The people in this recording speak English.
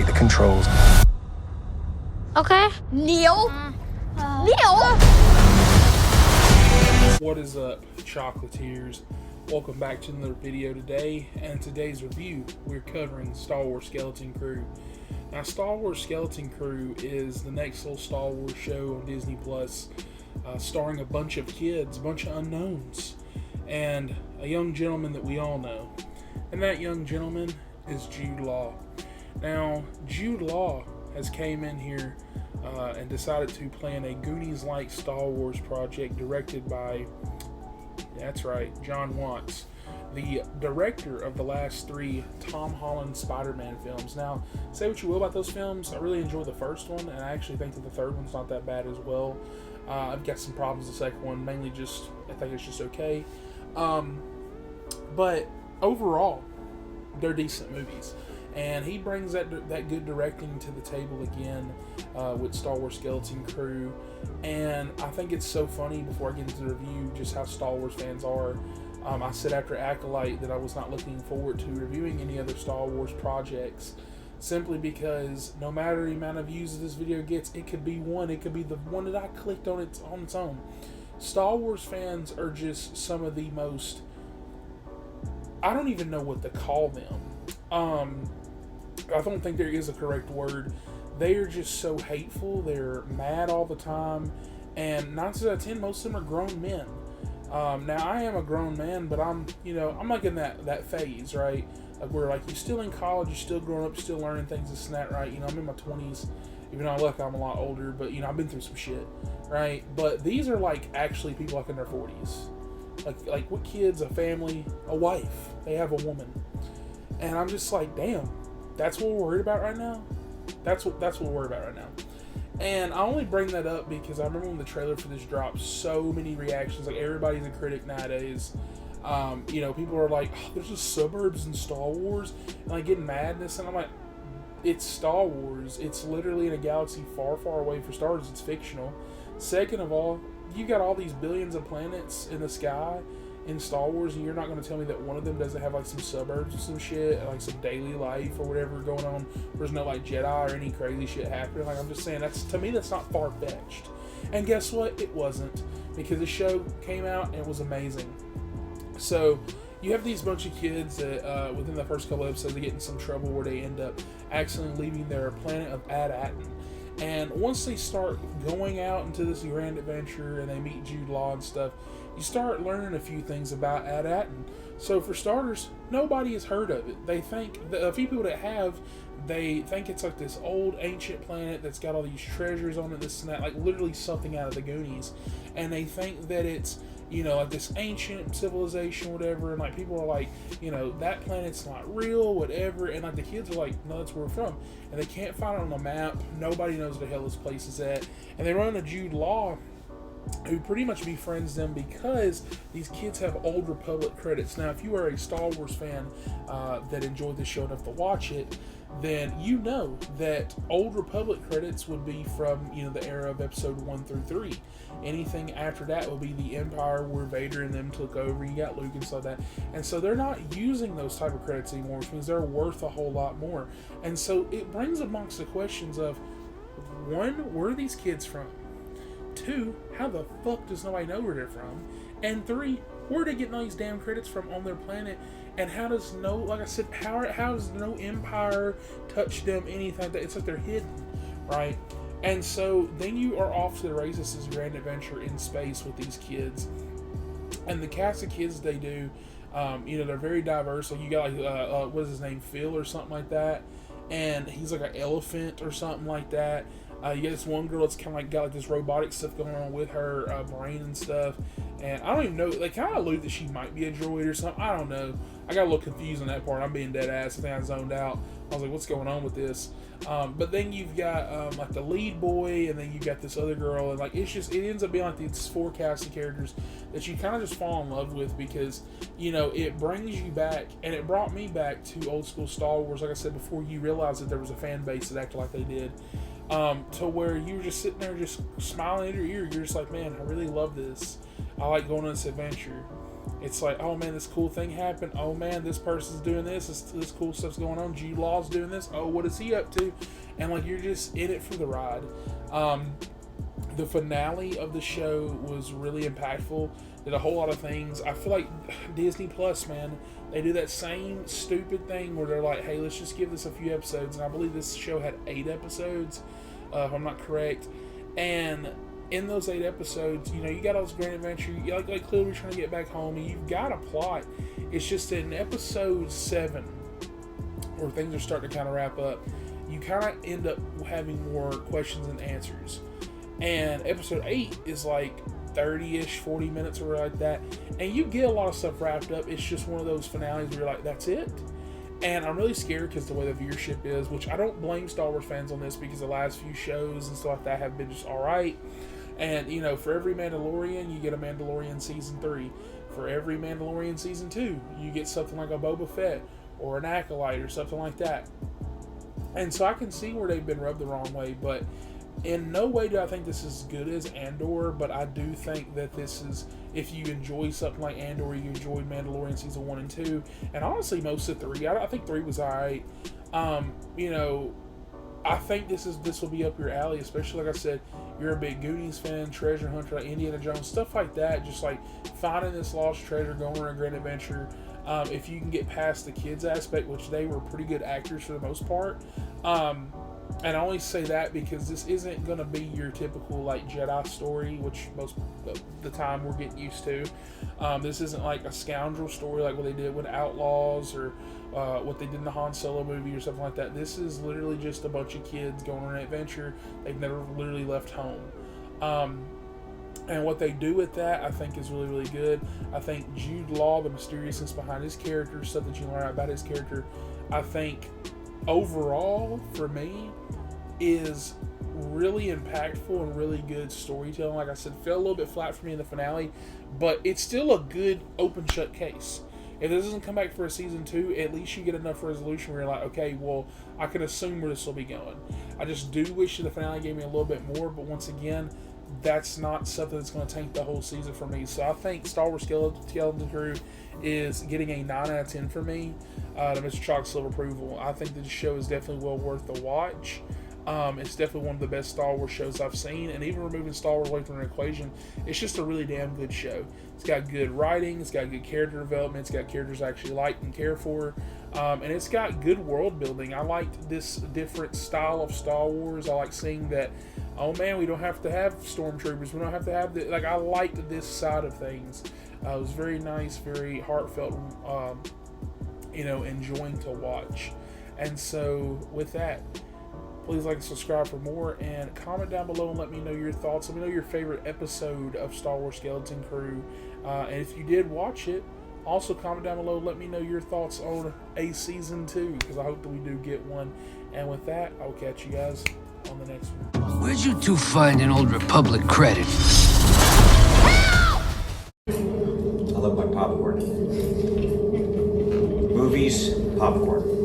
take the controls. Okay. Neil? Neil? What is up, chocolatiers? Welcome back to another video today, and in today's review we're covering Star Wars Skeleton Crew. Now, Star Wars Skeleton Crew is the next little Star Wars show on Disney Plus, starring a bunch of kids, a bunch of unknowns, and a young gentleman that we all know. And that young gentleman is Jude Law. Now, Jude Law has came in here and decided to plan a Goonies-like Star Wars project directed by, that's right, John Watts, the director of the last three Tom Holland Spider-Man films. Now, say what you will about those films, I really enjoyed the first one, and I actually think that the third one's not that bad as well. I've got some problems with the second one, mainly just, I think it's just okay. But overall, they're decent movies. And he brings that good directing to the table again with Star Wars Skeleton Crew. And I think it's so funny, before I get into the review, just how Star Wars fans are. I said after Acolyte that I was not looking forward to reviewing any other Star Wars projects, simply because no matter the amount of views that this video gets, it could be one. It could be the one that I clicked on its own. Star Wars fans are just some of the most, I don't even know what to call them. I don't think there is a correct word. They are just so hateful. They're mad all the time. And 9 out of 10, most of them are grown men. Now, I am a grown man, but I'm like in that phase, right? Like, where, like, you're still in college, you're still growing up, you're still learning things, this and that, right? I'm in my 20s, even though I look, I'm a lot older, but, I've been through some shit, right? But these are, like, actually people, like, in their 40s. Like with kids, a family, a wife. They have a woman. And I'm just like, damn, that's what we're worried about right now? That's what we're worried about right now. And I only bring that up because I remember when the trailer for this dropped, so many reactions. Like, everybody's a critic nowadays. People are like, oh, there's just suburbs in Star Wars, and like getting madness. And I'm like, it's Star Wars. It's literally in a galaxy far, far away for starters. It's fictional. Second of all, you got all these billions of planets in the sky in Star Wars, and you're not going to tell me that one of them doesn't have like some suburbs or some shit, like some daily life or whatever going on. There's no like Jedi or any crazy shit happening. Like, I'm just saying, to me that's not far-fetched. And guess what? It wasn't, because the show came out and it was amazing. So you have these bunch of kids that within the first couple episodes they get in some trouble where they end up accidentally leaving their planet of Ad-Atten. And once they start going out into this grand adventure and they meet Jude Law and stuff, you start learning a few things about Ad-Atten. So for starters, nobody has heard of it. They think, a few people that have, they think it's like this old ancient planet that's got all these treasures on it, this and that, like literally something out of the Goonies. And they think that it's, like this ancient civilization, whatever, and like people are like, that planet's not real, whatever, and like the kids are like, no, that's where we're from, and they can't find it on the map. Nobody knows where the hell this place is at, and they run into Jude Law, who pretty much befriends them because these kids have Old Republic credits. Now, if you are a Star Wars fan that enjoyed this show enough to watch it, then you know that Old Republic credits would be from, the era of episode 1 through 3. Anything after that would be the Empire, where Vader and them took over. You got Luke and stuff like that. And so they're not using those type of credits anymore, which means they're worth a whole lot more. And so it brings amongst the questions of, 1, where are these kids from? 2, how the fuck does nobody know where they're from? And 3, where are they getting all these damn credits from on their planet? And how does like I said, how does no Empire touch them, anything like that? It's like they're hidden, right? And so then you are off to the races, this grand adventure in space with these kids. And the cast of kids they do, they're very diverse. Like, you got like, what is his name, Phil or something like that, and he's like an elephant or something like that. You got this one girl that's kind of like got like this robotic stuff going on with her brain and stuff. And I don't even know, they kind of allude that she might be a droid or something. I don't know. I got a little confused on that part. I'm being dead ass. I think I zoned out. I was like, what's going on with this? But then you've got like the lead boy, and then you've got this other girl, and like it ends up being like these 4 cast of characters that you kind of just fall in love with, because it brings you back, and it brought me back to old school Star Wars. Like I said before, you realize that there was a fan base that acted like they did, to where you were just sitting there just smiling in your ear. You're just like, man, I really love this. I like going on this adventure. It's like, oh man, this cool thing happened. Oh man, this person's doing this. This cool stuff's going on. Jude Law's doing this. Oh, what is he up to? And like, you're just in it for the ride. The finale of the show was really impactful. Did a whole lot of things. I feel like Disney Plus, man, they do that same stupid thing where they're like, hey, let's just give this a few episodes. And I believe this show had 8 episodes, if I'm not correct. And in those 8 episodes, you know, you got all this grand adventure. You like clearly trying to get back home, and you've got a plot. It's just that in episode 7, where things are starting to kind of wrap up, you kind of end up having more questions and answers. And episode 8 is like 30-ish, 40 minutes or like that. And you get a lot of stuff wrapped up. It's just one of those finales where you're like, that's it? And I'm really scared because the way the viewership is, which I don't blame Star Wars fans on this because the last few shows and stuff like that have been just alright. And, you know, for every Mandalorian, you get a Mandalorian Season 3. For every Mandalorian Season 2, you get something like a Boba Fett or an Acolyte or something like that. And so I can see where they've been rubbed the wrong way, but in no way do I think this is as good as Andor, but I do think that this is, if you enjoy something like Andor, you enjoyed Mandalorian Season 1 and 2, and honestly most of 3. I think 3 was alright. You know, I think this will be up your alley, especially like I said, you're a big Goonies fan, treasure hunter, like Indiana Jones, stuff like that, just like finding this lost treasure, going on a grand adventure. If you can get past the kids aspect, which they were pretty good actors for the most part. And I only say that because this isn't going to be your typical like Jedi story, which most of the time we're getting used to. This isn't like a scoundrel story like what they did with Outlaws or what they did in the Han Solo movie or something like that. This is literally just a bunch of kids going on an adventure. They've never literally left home. And what they do with that, I think, is really, really good. I think Jude Law, the mysteriousness behind his character, stuff that you learn about his character, I think overall, for me, is really impactful and really good storytelling. Like I said, fell a little bit flat for me in the finale, but it's still a good open shut case. If this doesn't come back for a season 2, at least you get enough resolution where you're like, okay, well, I can assume where this will be going. I just do wish the finale gave me a little bit more, but once again, that's not something that's going to tank the whole season for me. So I think Star Wars Skeleton Crew is getting a 9 out of 10 for me to Mr. Chalk's Silver approval. I think that the show is definitely well worth the watch. It's definitely one of the best Star Wars shows I've seen, and even removing Star Wars away from an equation, it's just a really damn good show. It's got good writing, it's got good character development, it's got characters I actually like and care for, and it's got good world building. I liked this different style of Star Wars. I like seeing that, oh man, we don't have to have stormtroopers, we don't have to have the, like, I liked this side of things. It was very nice, very heartfelt, enjoying to watch. And so with that, please like and subscribe for more, and comment down below and let me know your thoughts. Let me know your favorite episode of Star Wars Skeleton Crew. And if you did watch it, also comment down below and let me know your thoughts on a season 2, because I hope that we do get one. And with that, I'll catch you guys on the next one. Where'd you two find an Old Republic credit? I love my popcorn. Movies, popcorn.